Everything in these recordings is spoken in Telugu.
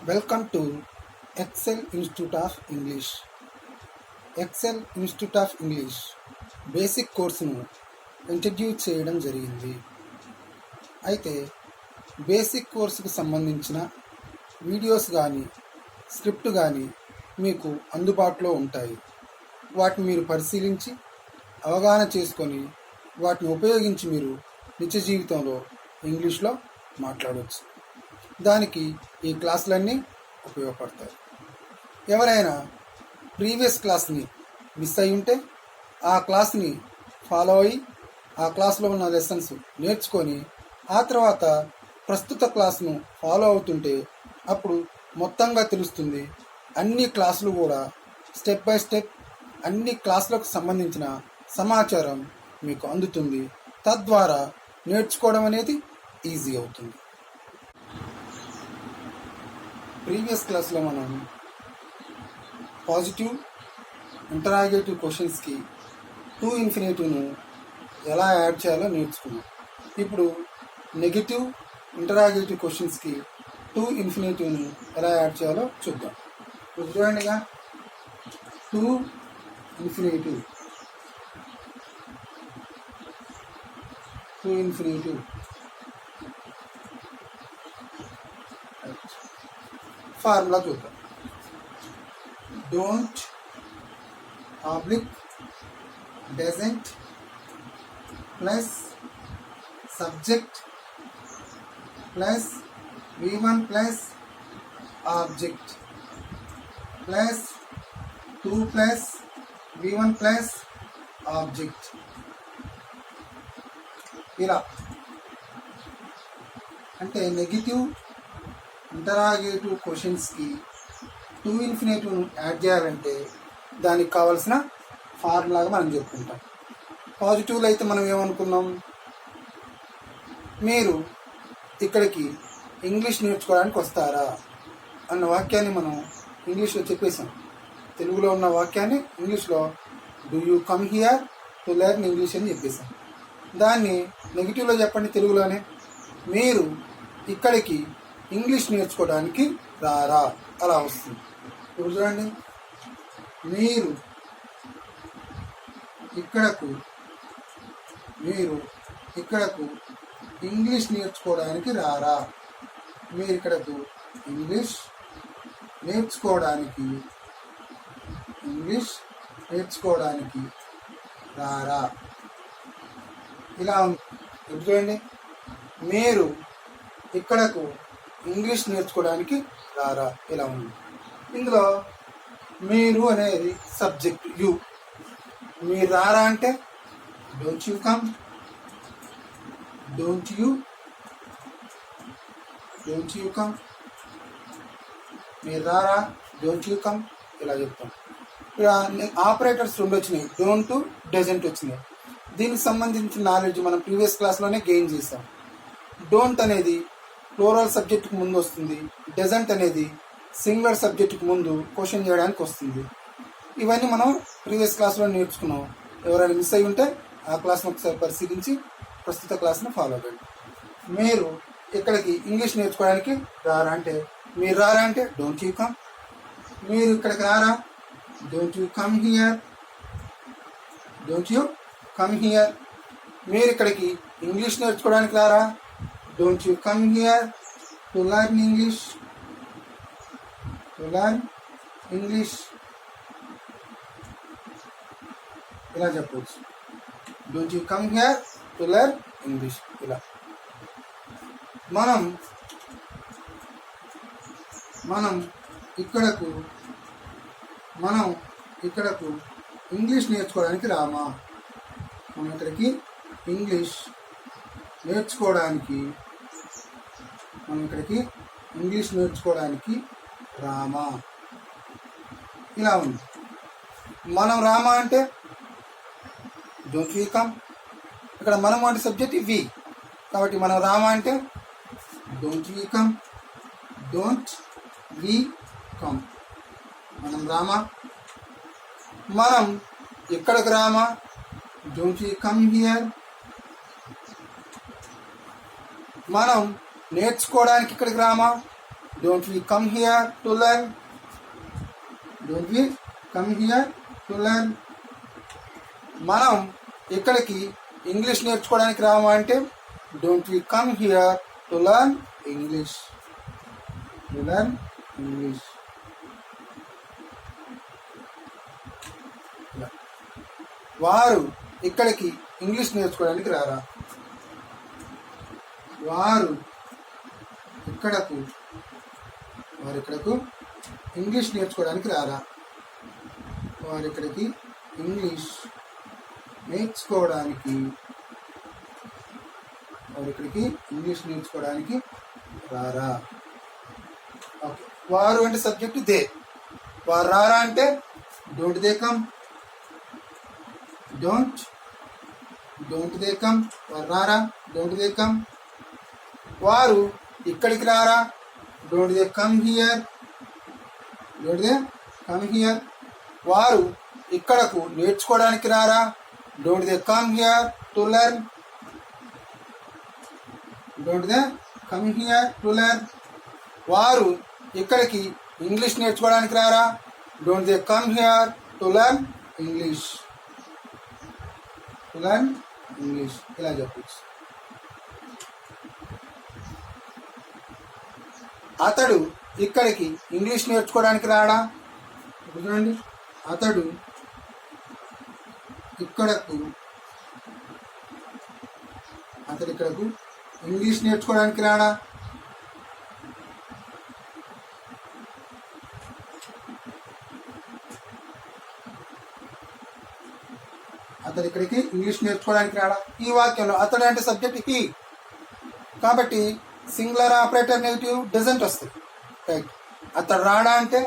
Welcome to Excel Institute of English. Excel Institute of English basic కోర్సును ఇంట్రడ్యూస్ చేయడం జరిగింది. అయితే బేసిక్ కోర్సుకు సంబంధించిన వీడియోస్ కానీ స్క్రిప్ట్ కానీ మీకు అందుబాటులో ఉంటాయి. వాటిని మీరు పరిశీలించి అవగాహన చేసుకొని వాటిని ఉపయోగించి మీరు నిత్య జీవితంలో ఇంగ్లీష్లో మాట్లాడవచ్చు. దానికి ఈ క్లాసులన్నీ ఉపయోగపడతాయి. ఎవరైనా ప్రీవియస్ క్లాస్ని మిస్ అయి ఉంటే ఆ క్లాస్ని ఫాలో అయ్యి ఆ క్లాస్లో ఉన్న లెసన్స్ నేర్చుకొని ఆ తర్వాత ప్రస్తుత క్లాస్ను ఫాలో అవుతుంటే అప్పుడు మొత్తంగా తెలుస్తుంది. అన్ని క్లాసులు కూడా స్టెప్ బై స్టెప్ అన్ని క్లాసులకు సంబంధించిన సమాచారం మీకు అందుతుంది. తద్వారా నేర్చుకోవడం అనేది ఈజీ అవుతుంది. ప్రీవియస్ క్లాస్లో మనం పాజిటివ్ ఇంటరాగేటివ్ క్వశ్చన్స్కి టు ఇన్ఫినిటివ్ను ఎలా యాడ్ చేయాలో నేర్చుకున్నాం. ఇప్పుడు నెగిటివ్ ఇంటరాగేటివ్ క్వశ్చన్స్కి టు ఇన్ఫినిటివ్ను ఎలా యాడ్ చేయాలో చూద్దాం. ఇప్పుడు చూడండిగా, టు ఇన్ఫినిటివ్ ఫార్ములా చూద్దాం. Don't oblique doesn't plus subject plus V1 plus object plus 2 plus V1 plus object. ఇలా అంటే నెగిటివ్ ఇంటరాగేటివ్ క్వశ్చన్స్కి టు ఇన్ఫినిటివ్ యాడ్ చేయాలంటే దానికి కావాల్సిన ఫార్ములాగా మనం చెప్పుకుంటాం. పాజిటివ్లో అయితే మనం ఏమనుకున్నాం, మీరు ఇక్కడికి ఇంగ్లీష్ నేర్చుకోవడానికి వస్తారా అన్న వాక్యాన్ని మనం ఇంగ్లీష్లో చెప్పేసాం. తెలుగులో ఉన్న వాక్యాన్ని ఇంగ్లీష్లో do you come here to learn English అని చెప్పేసాం. దాన్ని నెగిటివ్లో చెప్పండి తెలుగులోనే, మీరు ఇక్కడికి ఇంగ్లీష్ నేర్చుకోవడానికి రారా అలా వస్తుంది. ఇప్పుడు చూడండి, మీరు ఇక్కడకు ఇంగ్లీష్ నేర్చుకోవడానికి రారా. మీరు ఇక్కడకు ఇంగ్లీష్ నేర్చుకోవడానికి రారా. ఇలా ఉంది. ఇప్పుడు చూడండి, మీరు ఇక్కడకు ఇంగ్లీష్ నేర్చుకోవడానికి రారా ఇలా ఉంది. ఇందులో మీరు అనేది సబ్జెక్ట్ యు. మీరు రారా అంటే don't you come, don't you come. మీరు రారా, డోంట్ యూ కమ్ ఇలా చెప్తాం. ఇక్కడ ఆపరేటర్స్ రెండు వచ్చినాయి, డోంట్ డజంట్ వచ్చినాయి. దీనికి సంబంధించిన నాలెడ్జ్ మనం ప్రీవియస్ క్లాస్లోనే గెయిన్ చేసాం. డోంట్ అనేది ప్లూరల్ సబ్జెక్టుకు ముందు వస్తుంది, డజంట్ అనేది సింగులర్ సబ్జెక్టుకు ముందు క్వశ్చన్ చేయడానికి వస్తుంది. ఇవన్నీ మనం ప్రీవియస్ క్లాస్లో నేర్చుకున్నాం. ఎవరైనా మిస్ అయి ఉంటే ఆ క్లాస్ను ఒకసారి పరిశీలించి ప్రస్తుత క్లాస్ను ఫాలో అవ్వండి. మీరు ఇక్కడికి ఇంగ్లీష్ నేర్చుకోవడానికి రారా అంటే, మీరు రారా అంటే డోంట్ యూ కమ్. మీరు ఇక్కడికి రారా, డోంట్ యూ కమ్ హియర్. మీరు ఇక్కడికి ఇంగ్లీష్ నేర్చుకోవడానికి రారా, don't you come here to learn English ఇలా చెప్పవచ్చు. Don't you come here to learn English ఇలా. మనం ఇక్కడకు ఇంగ్లీష్ నేర్చుకోవడానికి రామా. మనం ఇక్కడికి ఇంగ్లీష్ నేర్చుకోవడానికి రామా ఇలా ఉంది. మనం రామా అంటే డోంట్ వీ కమ్. ఇక్కడ మనం అంటే సబ్జెక్ట్ వి, కాబట్టి మనం రామా అంటే డోంట్ వీ కమ్. మనం రామా. మనం ఇక్కడికి రామా, డోంట్ వీ కమ్ హియర్. మనం నేర్చుకోవడానికి ఇక్కడికి రామా, don't we come here to learn, don't we come here to learn. మనం ఇక్కడికి ఇంగ్లీష్ నేర్చుకోవడానికి రాము అంటే don't we come here to learn English, to learn English. వారు ఇక్కడికి ఇంగ్లీష్ నేర్చుకోవడానికి రారా, వారు ఇక్కడకు ఇంగ్లీష్ నేర్చుకోవడానికి రారా, వారు ఇక్కడికి ఇంగ్లీష్ నేర్చుకోవడానికి రారా. ఓకే, వారు అంటే సబ్జెక్ట్ దే, వారు రారా అంటే don't they come, don't they come, వారు రారా డోంట్ దే కమ్. వారు ఇక్కడికి రారా డోంట్ దే కమ్ హియర్, వారు ఇక్కడకు నేర్చుకోవడానికి రారా don't they come here to learn, వారు ఇక్కడికి ఇంగ్లీష్ నేర్చుకోవడానికి రారా don't they come here to learn English, ఇలా చెప్పచ్చు. అతడు ఇక్కడికి ఇంగ్లీష్ నేర్చుకోవడానికి రాడా, చూడండి, అతడు ఇక్కడకు ఇంగ్లీష్ నేర్చుకోవడానికి రాడా, అతడు ఇక్కడికి ఇంగ్లీష్ నేర్చుకోవడానికి రాడా. ఈ వాక్యంలో అతడు అంటే సబ్జెక్ట్ హీ, కాబట్టి సింగులర్ ఆపరేటర్ నెగిటివ్ డజంట్ వస్తుంది. రైట్, అతడు రాడా అంటే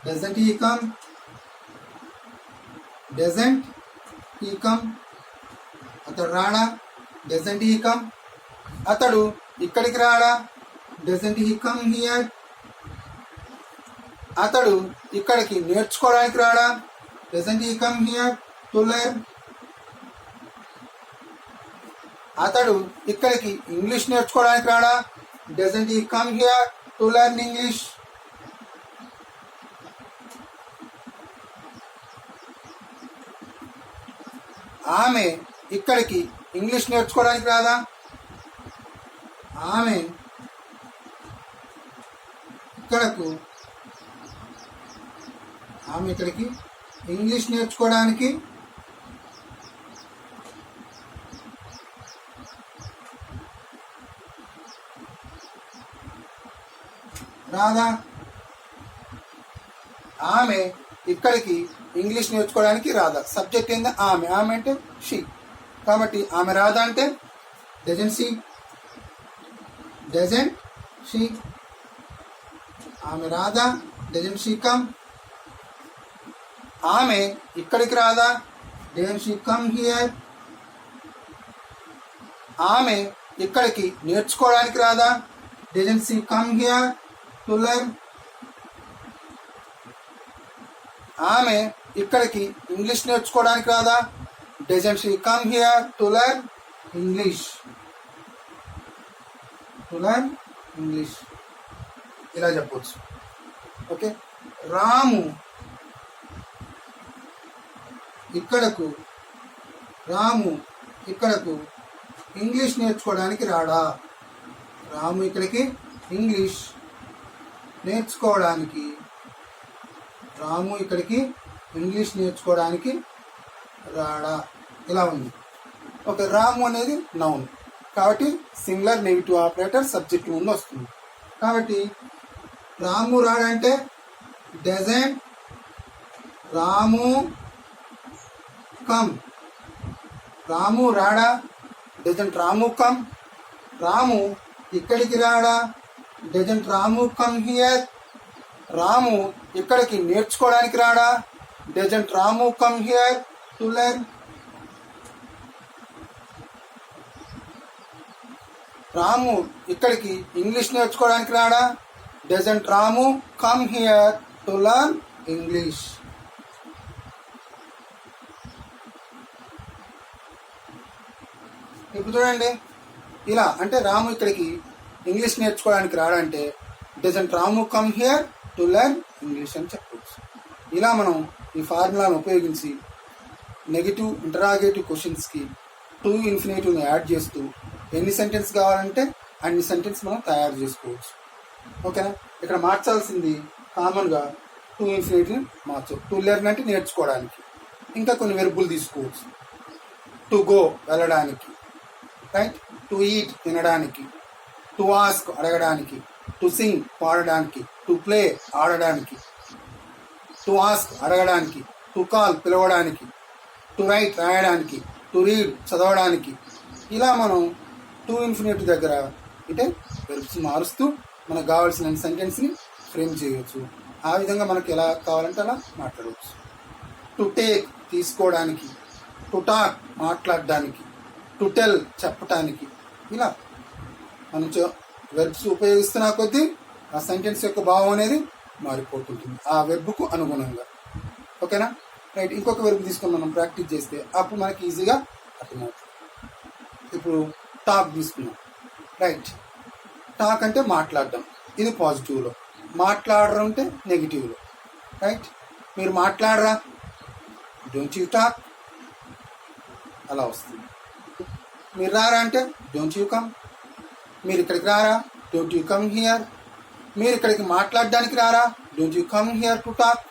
డజంట్ హీ కమ్, అతడు రాడా డజంట్ హీ కమ్. అతడు ఇక్కడికి రాడా డజంట్ హీ కమ్ హియర్. అతడు ఇక్కడికి నేర్చుకోవడానికి రాడా doesn't he come here to learn. అతడు ఇక్కడికి ఇంగ్లీష్ నేర్చుకోవడానికి రాడా doesn't he come here to learn English. ఆమె ఇక్కడికి ఇంగ్లీష్ నేర్చుకోవడానికి రాదా, ఆమె ఇక్కడికి ఇంగ్లీష్ నేర్చుకోవడానికి రాదా, ఆమె ఇక్కడికి ఇంగ్లీష్ నేర్చుకోవడానికి రాదా. సబ్జెక్ట్ ఏంది ఆమె, అంటే షీ, కాబట్టి ఆమె రాదా అంటే డజంట్ షీ, ఆమె రాదా డజంట్ షీ కమ్. ఆమె ఇక్కడికి రాదా డజంట్ షీ కమ్ హియర్. ఆమె ఇక్కడికి నేర్చుకోవడానికి రాదా doesn't she come here to learn. ఆమె ఇక్కడికి ఇంగ్లీష్ నేర్చుకోవడానికి రాదా doesn't she come here to learn English, ఇలా చెప్పవచ్చు. ఓకే, రాము ఇక్కడకు ఇంగ్లీష్ నేర్చుకోవడానికి రాడా, రాము ఇక్కడికి ఇంగ్లీష్ నేర్చుకోవడానికి రాడా, ఇలా ఉంది. ఓకే, రాము అనేది నౌన్ కాబట్టి సింగులర్ నెగిటివ్ ఆపరేటర్ సబ్జెక్ట్ ముందు వస్తుంది. కాబట్టి రాము రాడంటే doesn't Ramu come, Ramu Rada doesn't Ramu come. Ramu ఇక్కడికి రాడా doesn't Ramu come here. Ramu ఇక్కడికి నేర్చుకోవడానికి రాడా doesn't Ramu come here to learn. Ramu ఇక్కడికి ఇంగ్లీష్ నేర్చుకోవడానికి రాడా doesn't Ramu come here to learn English. ఇప్పుడు చూడండి, ఇలా అంటే రాము ఇక్కడికి ఇంగ్లీష్ నేర్చుకోవడానికి రాడంటే doesn't Ramu come here to learn English అని చెప్పవచ్చు. ఇలా మనం ఈ ఫార్ములాను ఉపయోగించి నెగిటివ్ ఇంటరాగేటివ్ క్వశ్చన్స్కి టు ఇన్ఫినిటివ్ని యాడ్ చేస్తూ ఎన్ని సెంటెన్స్ కావాలంటే అన్ని సెంటెన్స్ మనం తయారు చేసుకోవచ్చు. ఓకేనా? ఇక్కడ మార్చాల్సింది కామన్గా టు ఇన్ఫినిటివ్ని మార్చు. టు లెర్న్ అంటే నేర్చుకోవడానికి. ఇంకా కొన్ని వెర్బులు తీసుకోవచ్చు. టు గో వెళ్ళడానికి, రైట్? టు ఈట్ తినడానికి, టు ఆస్క్ అడగడానికి, టు సింగ్ పాడడానికి, టు ప్లే ఆడడానికి, టు ఆస్క్ అడగడానికి, టు కాల్ పిలవడానికి, టు రైట్ రాయడానికి, టు రీడ్ చదవడానికి. ఇలా మనం టు ఇన్ఫినిటివ్ దగ్గర అంటే వెర్బ్స్ మారుస్తూ మనకు కావాల్సిన సెంటెన్స్ని ఫ్రేమ్ చేయవచ్చు. ఆ విధంగా మనకి ఎలా కావాలంటే అలా మాట్లాడవచ్చు. టు టేక్ తీసుకోవడానికి, టు టాక్ మాట్లాడడానికి, టు టెల్ చెప్పటానికి. ఇలా మనం వెర్బ్స్ ఉపయోగిస్తున్న కొద్దీ ఆ సెంటెన్స్ యొక్క భావం అనేది మారిపోతుంటుంది ఆ వెర్బ్కు అనుగుణంగా. ఓకేనా? రైట్. ఇంకొక వెర్బ్ తీసుకొని మనం ప్రాక్టీస్ చేస్తే అప్పుడు మనకి ఈజీగా అర్థమవుతుంది. ఇప్పుడు టాక్ తీసుకున్నాం, రైట్? టాక్ అంటే మాట్లాడడం, ఇది పాజిటివ్లో. మాట్లాడడం అంటే నెగిటివ్లో, రైట్? మీరు మాట్లాడరా, డోంట్ యూ టాక్, అలా వస్తుంది. మీరు రారా అంటే డోంట్ యూ కమ్. మీరు ఇక్కడికి రారా, డోంట్ యూ కమ్ హియర్. మీరు ఇక్కడికి మాట్లాడడానికి రారా, don't you come here to talk.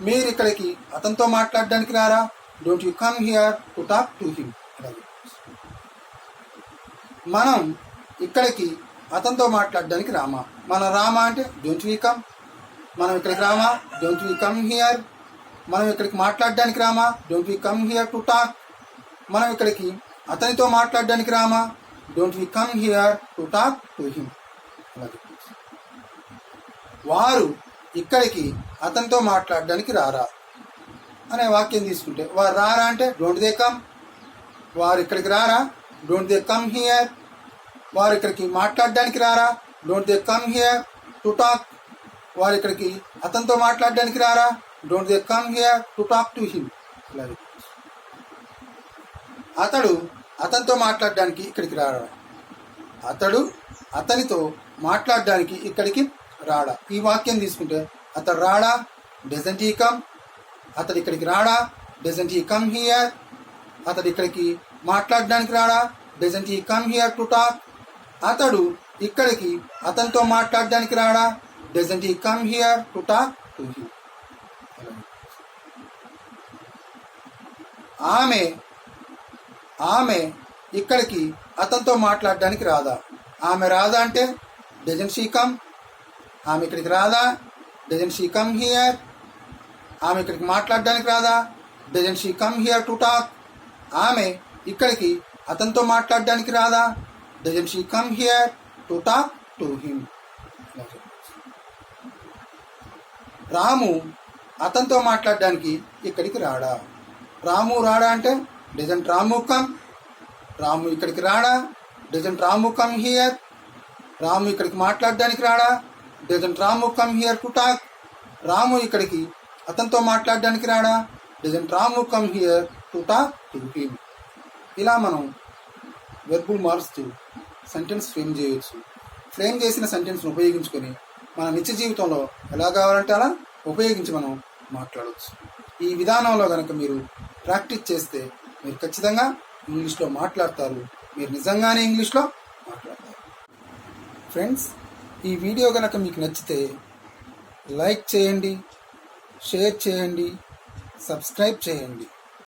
మీరు ఇక్కడికి అతనితో మాట్లాడడానికి రారా, don't you come here to talk to him. మనం ఇక్కడికి అతనితో మాట్లాడడానికి రామా. మనం రామా అంటే డోంట్ వీ కమ్. మనం ఇక్కడికి రామా, డోంట్ వీ కమ్ హియర్. మనం ఇక్కడికి మాట్లాడడానికి Rama, don't we come here to talk. మనం ఇక్కడికి అతనితో మాట్లాడడానికి Rama, don't we come here to talk to him. వారు ఇక్కడికి అతనితో మాట్లాడడానికి రారా అనే వాక్యం తీసుకుంటే, వారు రారా అంటే డోంట్ దే కమ్. వారు ఇక్కడికి రారా, డోంట్ దే కమ్ హియర్. వారు ఇక్కడికి మాట్లాడడానికి రారా, don't they come here to talk. వారు ఇక్కడికి అతనితో మాట్లాడడానికి రారా, don't they come here to talk to him. అతడు అతనితో మాట్లాడడానికి ఇక్కడికి రాడా, అతడు అతనితో మాట్లాడడానికి ఇక్కడికి రాడా. ఈ వాక్యం తీసుకుంటే అతడు రాడా, డజంట్ హీ కమ్. అతడు ఇక్కడికి రాడా, డజంట్ హీ కమ్ హియర్. అతడు ఇక్కడికి మాట్లాడడానికి రాడా, doesn't he come here to talk. అతడు ఇక్కడికి అతనితో మాట్లాడడానికి రాడా, doesn't he come here to talk to him. ఆమె ఇక్కడికి అతనితో మాట్లాడడానికి రాదా. ఆమె రాదా అంటే డజంట్ షీ కమ్. ఆమె ఇక్కడికి రాదా, డజంట్ షీ కమ్ హియర్. ఆమె ఇక్కడికి మాట్లాడడానికి రాదా, doesn't she come here to talk. ఆమె ఇక్కడికి అతనితో మాట్లాడడానికి రాదా, doesn't she come here to talk to him. Ramu అతనితో మాట్లాడడానికి ఇక్కడికి రాడా. రాము రాడా అంటే డజంట్ రాము కమ్. రాము ఇక్కడికి రాడా, doesn't Ramu come here. Ramu ఇక్కడికి మాట్లాడడానికి రాడా, doesn't Ramu come here to talk. Ramu ఇక్కడికి అతనితో మాట్లాడడానికి రాడా, doesn't Ramu come here to talk to him. ఇలా మనం వెర్బులు మారుస్తూ సెంటెన్స్ ఫ్రేమ్ చేయవచ్చు. ఫ్రేమ్ చేసిన సెంటెన్స్ను ఉపయోగించుకొని మన నిత్య జీవితంలో ఎలా కావాలంటే అలా ఉపయోగించి మనం మాట్లాడవచ్చు. ఈ విధానంలో కనుక మీరు ప్రాక్టీస్ చేస్తే మీరు ఖచ్చితంగా ఇంగ్లీష్లో మాట్లాడతారు. మీరు నిజంగానే ఇంగ్లీష్లో మాట్లాడతారు. ఫ్రెండ్స్, ఈ వీడియో కనుక మీకు నచ్చితే లైక్ చేయండి, షేర్ చేయండి, సబ్స్క్రైబ్ చేయండి.